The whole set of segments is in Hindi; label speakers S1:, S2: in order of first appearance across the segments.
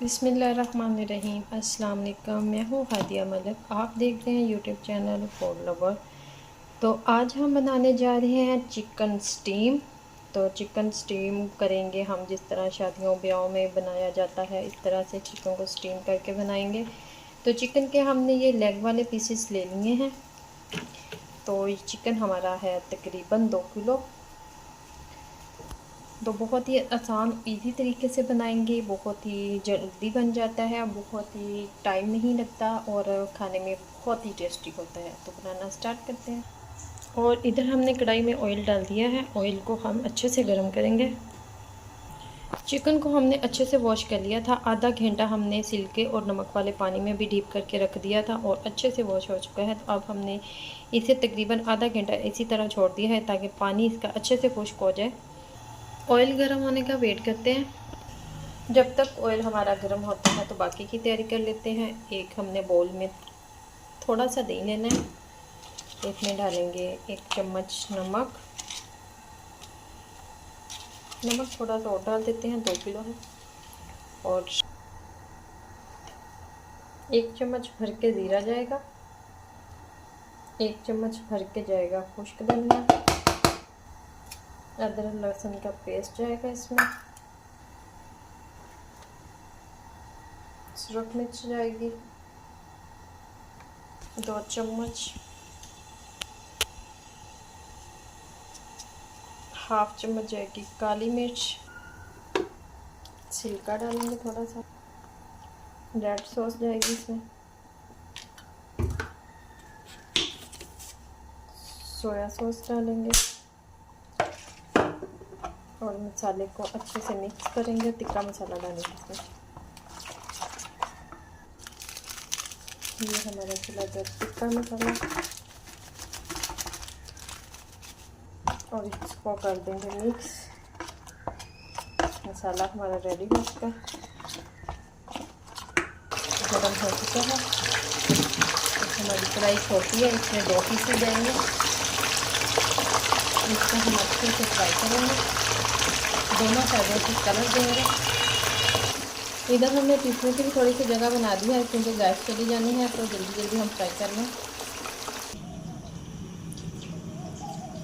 S1: बिस्मिल्लाहिर्रहमानिर्रहीम। अस्सलाम वालेकुम। मैं हूँ हादिया मलिक, आप देख रहे हैं यूट्यूब चैनल फूड लवर। तो आज हम बनाने जा रहे हैं चिकन स्टीम। तो चिकन स्टीम करेंगे हम जिस तरह शादियों ब्याहों में बनाया जाता है, इस तरह से चिकन को स्टीम करके बनाएंगे। तो चिकन के हमने ये लेग वाले पीसेस ले लिए हैं। तो ये चिकन हमारा है तकरीबन 2 किलो। तो बहुत ही आसान इजी तरीके से बनाएंगे, बहुत ही जल्दी बन जाता है, बहुत ही टाइम नहीं लगता और खाने में बहुत ही टेस्टी होता है। तो बनाना स्टार्ट करते हैं। और इधर हमने कढ़ाई में ऑयल डाल दिया है। ऑयल को हम अच्छे से गर्म करेंगे। चिकन को हमने अच्छे से वॉश कर लिया था। आधा घंटा हमने सिल्के और नमक वाले पानी में भी डीप करके रख दिया था और अच्छे से वॉश हो चुका है। तो अब हमने इसे तकरीबन आधा घंटा इसी तरह छोड़ दिया है ताकि पानी इसका अच्छे से खुश्क हो जाए। ऑयल गर्म होने का वेट करते हैं। जब तक ऑयल हमारा गर्म होता है तो बाकी की तैयारी कर लेते हैं। एक हमने बाउल में थोड़ा सा दही लेना है। इसमें डालेंगे 1 चम्मच नमक। नमक थोड़ा सा और डाल देते हैं, 2 किलो है। और 1 चम्मच भर के ज़ीरा जाएगा, 1 चम्मच भर के जाएगा खुश्क धनिया, अदरक लहसुन का पेस्ट जाएगा इसमें, सुरख मिर्च जाएगी 2 चम्मच, हाफ चम्मच जाएगी काली मिर्च, सिरका डालेंगे थोड़ा सा, रेड सॉस जाएगी इसमें, सोया सॉस डालेंगे और मसाले को अच्छे से मिक्स करेंगे। तिक्का मसाला डालेंगे इसमें। ये हमारा चला गया तिक्का मसाला और इसको कर देंगे मिक्स। मसाला हमारा रेडी हो चुका है, गरम हो चुका है। हमारी कढ़ाई छोटी है, इसमें 2 पीसेस जाएंगे। इसको हम अच्छे से फ्राई करेंगे, दोनों साइडों से कलर देंगे। इधर हमने पीसने की भी थोड़ी सी जगह बना दी है क्योंकि गैस चली जानी है, तो जल्दी जल्दी हम फ्राई कर लें।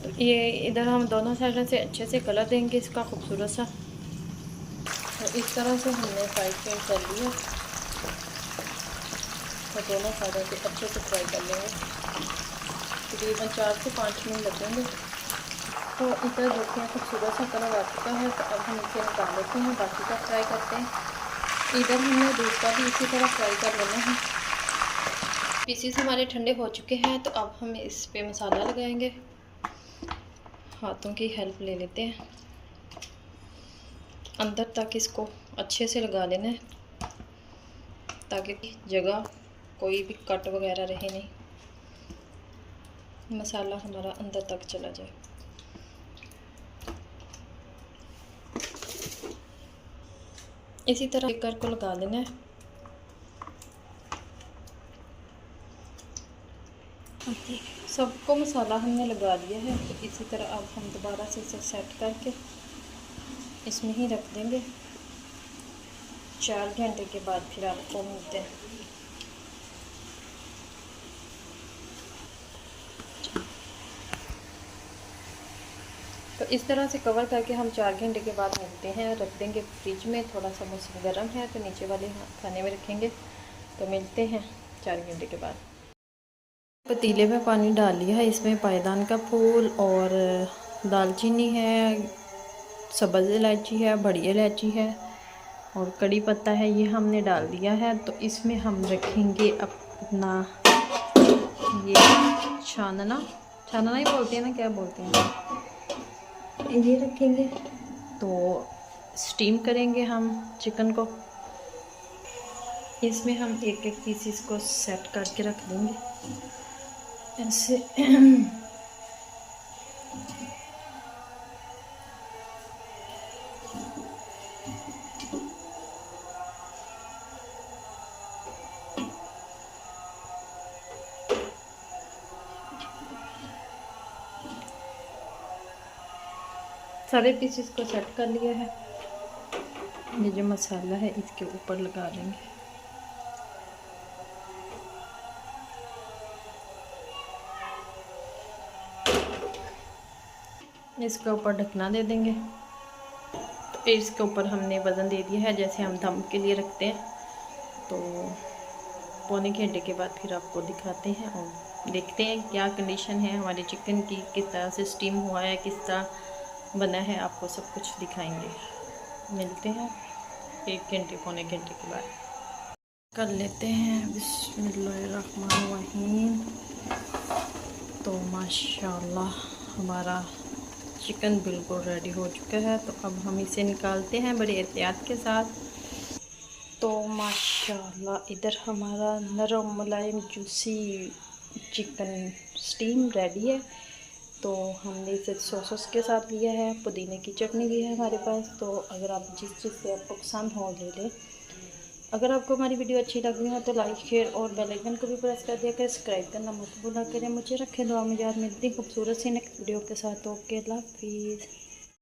S1: तो ये इधर हम दोनों साइडों से अच्छे से कलर देंगे इसका खूबसूरत सा। तो इस तरह से हमने फ्राई कर लिया। तो दोनों साइडों से अच्छे से फ्राई कर लेंगे, तकरीबन 4 से 5 मिनट लगेंगे। तो इधर देखिए खूबसूरत सा कलर आ चुका है। तो अब हम इसे निकाल लेते हैं, बाकी का फ्राई करते हैं। इधर हमने दूसरा भी इसी तरह फ्राई कर लेना है। पीसेस हमारे ठंडे हो चुके हैं। तो अब हम इस पे मसाला लगाएंगे। हाथों की हेल्प ले लेते हैं, अंदर तक इसको अच्छे से लगा लेना है ताकि जगह कोई भी कट वगैरह रहे नहीं, मसाला हमारा अंदर तक चला जाए। इसी तरह कर को लगा लेना है। सबको मसाला हमने लगा लिया है। तो इसी तरह अब हम दोबारा से इसे सेट करके इसमें ही रख देंगे। 4 घंटे के बाद फिर आपको मिलते हैं। तो इस तरह से कवर करके हम 4 घंटे के बाद मिलते हैं। रख देंगे फ्रिज में, थोड़ा सा मौसम गर्म है तो नीचे वाले खाने में रखेंगे। तो मिलते हैं 4 घंटे के बाद। पतीले में पानी डाल लिया है, इसमें पायदान का फूल और दालचीनी है, सब्ज़ इलायची है, बड़ी इलायची है और कड़ी पत्ता है, ये हमने डाल दिया है। तो इसमें हम रखेंगे अपना ये छानना ही बोलते हैं ना, क्या बोलते हैं, ये रखेंगे। तो स्टीम करेंगे हम चिकन को। इसमें हम एक एक पीसीस को सेट करके रख देंगे ऐसे। सारे पीसेस को सेट कर लिया है। ये जो मसाला है इसके ऊपर लगा देंगे। इसके ऊपर ढकना दे देंगे। तो इसके ऊपर हमने वज़न दे दिया है जैसे हम दम के लिए रखते हैं। तो पौने घंटे के बाद फिर आपको दिखाते हैं और देखते हैं क्या कंडीशन है हमारे चिकन की, किस तरह से स्टीम हुआ है, किस तरह बना है, आपको सब कुछ दिखाएंगे। मिलते हैं 1 घंटे पौने घंटे के बाद। कर लेते हैं बिस्मिल्लाहिर्रहमानिर्रहीम। तो माशाल्लाह हमारा चिकन बिल्कुल रेडी हो चुका है। तो अब हम इसे निकालते हैं बड़े एहतियात के साथ। तो माशाल्लाह इधर हमारा नरम मुलायम जूसी चिकन स्टीम रेडी है। तो हमने इसे सॉस के साथ लिया है, पुदीने की चटनी भी है हमारे पास। तो अगर आप जिस चीज़ से आपको पसंद हो ले लें। अगर आपको हमारी वीडियो अच्छी लग रही हो तो लाइक शेयर और बेल आइकन को भी प्रेस कर दिया करें, सब्सक्राइब करना मत भूला करें। मुझे रखें दुआ में याद। मिलती खूबसूरत सी नेक्स्ट वीडियो के साथ। ओके, अल्लाह हाफिज़।